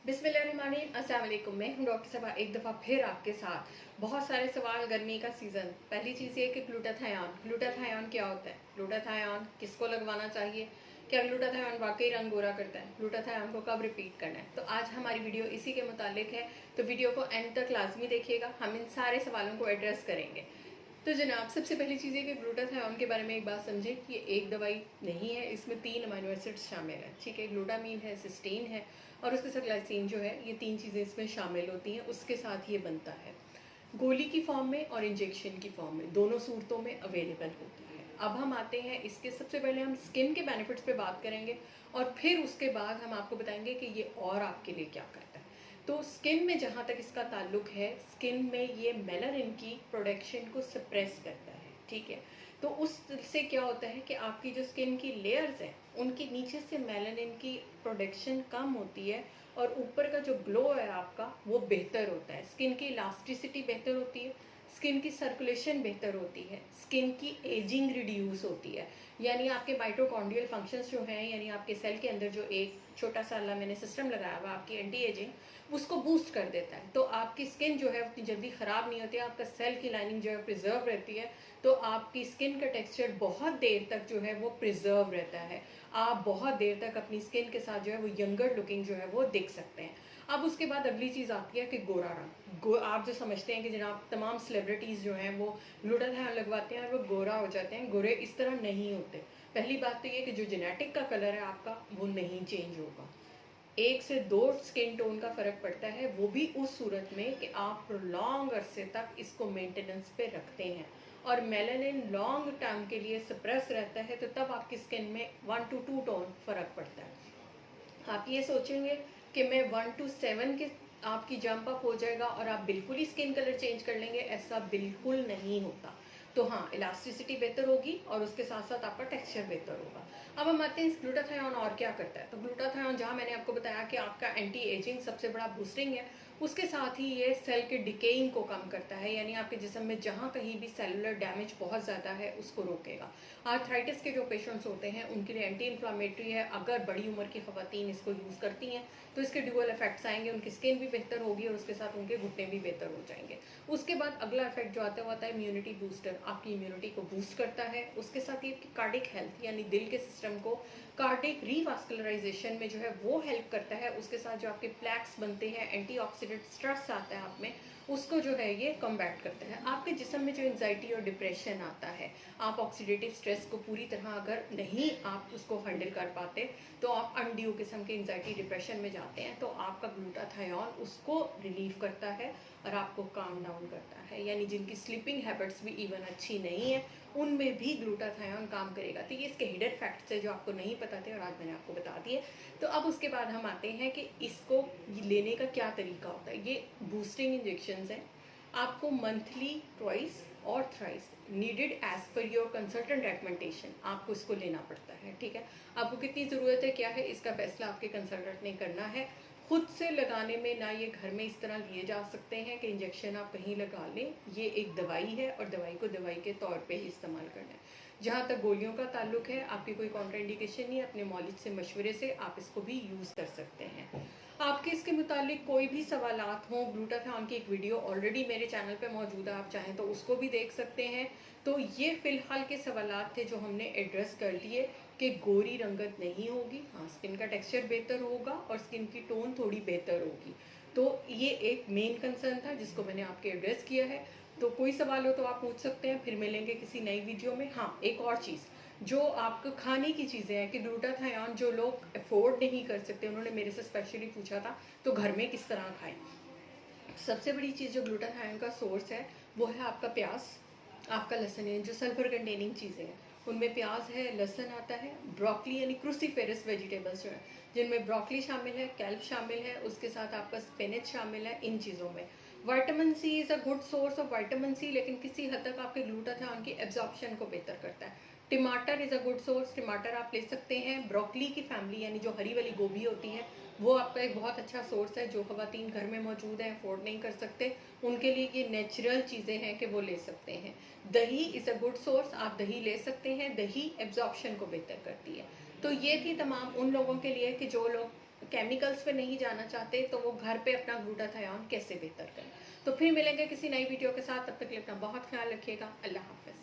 बिस्मिल्लाहिर्रहमानिर्रहीम, अस्सलाम वालेकुम। मैं हूं डॉक्टर सबा, एक दफ़ा फिर आपके साथ। बहुत सारे सवाल, गर्मी का सीज़न। पहली चीज़ ये कि ग्लूटाथायोन ग्लूटाथायोन क्या होता है, ग्लूटाथायोन किसको लगवाना चाहिए, क्या ग्लूटाथायोन वाकई रंग गोरा करता है, ग्लूटाथायोन को कब रिपीट करना है। तो आज हमारी वीडियो इसी के मुतालिक है, तो वीडियो को एंड तक लाजमी देखिएगा। हम इन सारे सवालों को एड्रेस करेंगे। तो जनाब, सबसे पहली चीज़ है कि ग्लूटाथायोन के बारे में एक बात समझें कि ये एक दवाई नहीं है, इसमें 3 अमीनो एसिड्स शामिल हैं। ठीक है, ग्लूटामीन है, सिस्टीन है और उसके साथ ग्लाइसिन जो है, ये 3 चीज़ें इसमें शामिल होती हैं। उसके साथ ये बनता है गोली की फॉर्म में और इंजेक्शन की फॉर्म में, दोनों सूरतों में अवेलेबल होता है। अब हम आते हैं इसके, सबसे पहले हम स्किन के बेनिफिट्स पे बात करेंगे और फिर उसके बाद हम आपको बताएंगे कि ये और आपके लिए क्या करता है। तो स्किन में जहाँ तक इसका ताल्लुक है, स्किन में ये मेलानिन की प्रोडक्शन को सप्रेस करता है। ठीक है, तो उससे क्या होता है कि आपकी जो स्किन की लेयर्स हैं, उनके नीचे से मेलानिन की प्रोडक्शन कम होती है और ऊपर का जो ग्लो है आपका, वो बेहतर होता है। स्किन की इलास्टिसिटी बेहतर होती है, स्किन की सर्कुलेशन बेहतर होती है, स्किन की एजिंग रिड्यूस होती है। यानी आपके माइटोकॉन्ड्रियल फंक्शंस जो हैं, यानी आपके सेल के अंदर जो एक छोटा सा मैंने सिस्टम लगाया हुआ आपकी एंटी एजिंग, उसको बूस्ट कर देता है। तो आपकी स्किन जो है उतनी जल्दी ख़राब नहीं होती है, आपका सेल की लाइनिंग जो है प्रिजर्व रहती है। तो आपकी स्किन का टेक्सचर बहुत देर तक जो है वो प्रिजर्व रहता है। आप बहुत देर तक अपनी स्किन के साथ जो है वो यंगर लुकिंग जो है वो देख सकते हैं। अब उसके बाद अगली चीज़ आती है कि गोरा रंग। आप जो समझते हैं कि जनाब तमाम सेलिब्रिटीज़ जो हैं वो ग्लूटाथायोन लगवाते हैं और वो गोरा हो जाते हैं, गोरे इस तरह नहीं होते। पहली बात तो ये कि जो जेनेटिक का कलर है आपका, वो नहीं चेंज होगा। 1 से 2 स्किन टोन का फ़र्क पड़ता है, वो भी उस सूरत में कि आप लॉन्ग अरसे तक इसको मेंटेनेंस पे रखते हैं और मेलानिन लॉन्ग टर्म के लिए सप्रेस रहता है, तो तब आपकी स्किन में 1 to 2 टोन फ़र्क पड़ता है। आप ये सोचेंगे कि मैं 1 to 7 के आपकी जंप अप हो जाएगा और आप बिल्कुल ही स्किन कलर चेंज कर लेंगे, ऐसा बिल्कुल नहीं होता। तो हाँ, इलास्टिसिटी बेहतर होगी और उसके साथ साथ आपका टेक्सचर बेहतर होगा। अब हम आते हैं इस ग्लूटाथायोन और क्या करता है। तो ग्लूटाथायोन, जहाँ मैंने आपको बताया कि आपका एंटी एजिंग सबसे बड़ा बूस्टिंग है, उसके साथ ही ये सेल के डिकेइंग को कम करता है। यानी आपके जिस्म में जहाँ कहीं भी सेलुलर डैमेज बहुत ज़्यादा है, उसको रोकेगा। आर्थराइटिस के जो पेशेंट्स होते हैं, उनके लिए एंटी इन्फ्लामेटरी है। अगर बड़ी उम्र की खवातीन इसको यूज़ करती हैं तो इसके ड्यूअल इफेक्ट्स आएंगे, उनकी स्किन भी बेहतर होगी और उसके साथ उनके घुटने भी बेहतर हो जाएंगे। उसके बाद अगला इफेक्ट जो आता है वो आता है इम्यूनिटी बूस्टर। आपकी इम्यूनिटी को बूस्ट करता है। उसके साथ ही आपकी कार्डिक हेल्थ यानी दिल के सिस्टम को कार्डिक रीवास्कुलराइजेशन में जो है वो हेल्प करता है। उसके साथ जो आपके प्लैक्स बनते हैं, एंटीऑक्सीडेंट स्ट्रेस आता है आप में, उसको जो है ये कम्बैट करता है। आपके जिस्म में जो एंजाइटी और डिप्रेशन आता है, आप ऑक्सीडेटिव स्ट्रेस को पूरी तरह अगर नहीं आप उसको हैंडल कर पाते, तो आप अनड्यू किस्म के एंजाइटी डिप्रेशन में जाते हैं, तो आपका ग्लूटाथायोन उसको रिलीव करता है और आपको काम डाउन करता है। यानी जिनकी स्लीपिंग हैबिट्स भी इवन अच्छी नहीं है, उनमें भी ग्लूटाथायोन काम करेगा। तो ये इसके हिडन फैक्ट्स है जो आपको नहीं पता थे और आज मैंने आपको बता दिए। तो अब उसके बाद हम आते हैं कि इसको लेने का क्या तरीका होता है। ये बूस्टिंग इंजेक्शंस हैं। आपको मंथली ट्वाइस और thrice needed as per your consultant recommendation आपको इसको लेना पड़ता है। ठीक है, आपको कितनी ज़रूरत है, क्या है, इसका फैसला आपके कंसल्टेंट ने करना है। खुद से लगाने में ना ये घर में इस तरह लिए जा सकते हैं कि इंजेक्शन आप कहीं लगा लें। ये एक दवाई है और दवाई को दवाई के तौर पे ही इस्तेमाल करना है। जहाँ तक गोलियों का ताल्लुक है, आपकी कोई कॉन्ट्राइंडिकेशन नहीं है, अपने मौलिक से मशवरे से आप इसको भी यूज़ कर सकते हैं। आपके इसके मुतालिक कोई भी सवालात हों, ग्लूटाथायोन की एक वीडियो ऑलरेडी मेरे चैनल पे मौजूद है, आप चाहें तो उसको भी देख सकते हैं। तो ये फ़िलहाल के सवालात थे जो हमने एड्रेस कर दिए कि गोरी रंगत नहीं होगी, हाँ स्किन का टेक्सचर बेहतर होगा और स्किन की टोन थोड़ी बेहतर होगी। तो ये एक मेन कंसर्न था जिसको मैंने आपके एड्रेस किया है। तो कोई सवाल हो तो आप पूछ सकते हैं, फिर मिलेंगे किसी नई वीडियो में। हाँ, एक और चीज़ जो आपको खाने की चीज़ें हैं कि ग्लूटाथायोन जो लोग अफोर्ड नहीं कर सकते, उन्होंने मेरे से स्पेशली पूछा था तो घर में किस तरह खाएं। सबसे बड़ी चीज़ जो ग्लूटाथायोन का सोर्स है वो है आपका प्याज, आपका लहसुन, है जो सल्फर कंटेनिंग चीज़ें हैं उनमें प्याज है, लहसुन आता है, ब्रोकली यानी क्रूसीफेरस वेजिटेबल्स जो हैं जिनमें ब्रोकली शामिल है, कैल्प शामिल है, उसके साथ आपका स्पिनच शामिल है। इन चीज़ों में vitamin C is a good source of vitamin C, लेकिन किसी हद तक आपके ग्लूटाथायोन की एब्जॉर्प्शन को बेहतर करता है। टमाटर इज़ अ गुड सोर्स, टमाटर आप ले सकते हैं। ब्रोकली की फैमिली यानी जो हरी वाली गोभी होती है, वो आपका एक बहुत अच्छा सोर्स है। जो खवातीन घर में मौजूद हैं, अफोर्ड नहीं कर सकते, उनके लिए ये नेचुरल चीज़ें हैं कि वो ले सकते हैं। दही इज़ अ गुड सोर्स, आप दही ले सकते हैं, दही एब्जॉर्प्शन को बेहतर करती है। तो ये थी तमाम उन लोगों के लिए कि जो लोग केमिकल्स पे नहीं जाना चाहते तो वो घर पे अपना ग्लूटाथायोन कैसे बेहतर करें। तो फिर मिलेंगे किसी नई वीडियो के साथ, तब तक के लिए अपना बहुत ख्याल रखिएगा। अल्लाह हाफ़िज़।